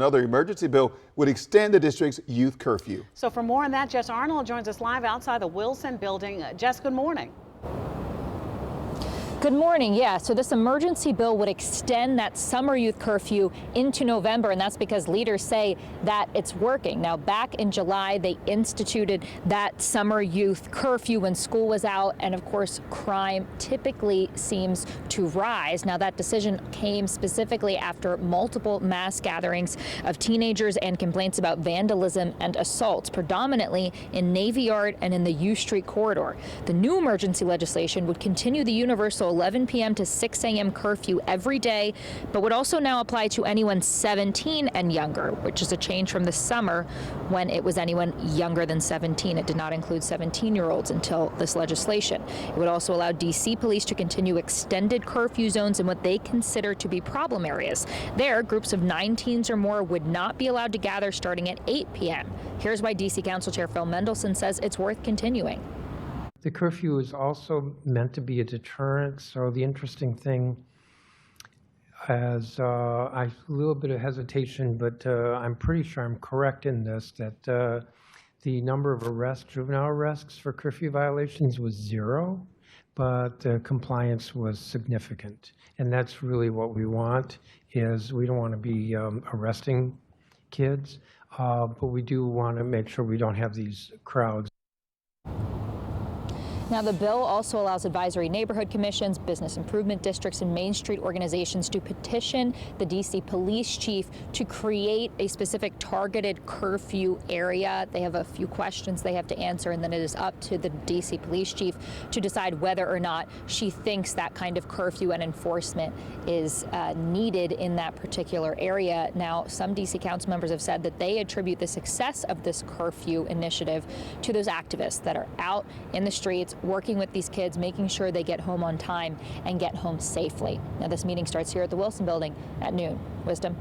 Another emergency bill would extend the district's youth curfew. So for more on that, Jess Arnold joins us live outside the Wilson building. Jess, good morning. Good morning. Yeah, so this emergency bill would extend that summer youth curfew into November, and that's because leaders say that it's working. Now, back in July, they instituted that summer youth curfew when school was out, and of course, crime typically seems to rise. Now, that decision came specifically after multiple mass gatherings of teenagers and complaints about vandalism and assaults, predominantly in Navy Yard and in the U Street corridor. The new emergency legislation would continue the universal 11 p.m. to 6 a.m. curfew every day, but would also now apply to anyone 17 and younger, which is a change from the summer when it was anyone younger than 17. It did not include 17-year-olds until this legislation. It would also allow D.C. police to continue extended curfew zones in what they consider to be problem areas. There, groups of 9 teens or more would not be allowed to gather starting at 8 p.m. Here's why D.C. Council Chair Phil Mendelson says it's worth continuing. The curfew is also meant to be a deterrent. So the interesting thing, as a little bit of hesitation, but I'm pretty sure I'm correct in this, that the number of arrests, juvenile arrests for curfew violations was 0, but compliance was significant. And that's really what we want, is we don't want to be arresting kids, but we do want to make sure we don't have these crowds. Now, the bill also allows advisory neighborhood commissions, business improvement districts, and Main Street organizations to petition the D.C. police chief to create a specific targeted curfew area. They have a few questions they have to answer, and then it is up to the D.C. police chief to decide whether or not she thinks that kind of curfew and enforcement is needed in that particular area. Now, some D.C. council members have said that they attribute the success of this curfew initiative to those activists that are out in the streets working with these kids, making sure they get home on time and get home safely. Now, this meeting starts here at the Wilson building at noon. Wisdom.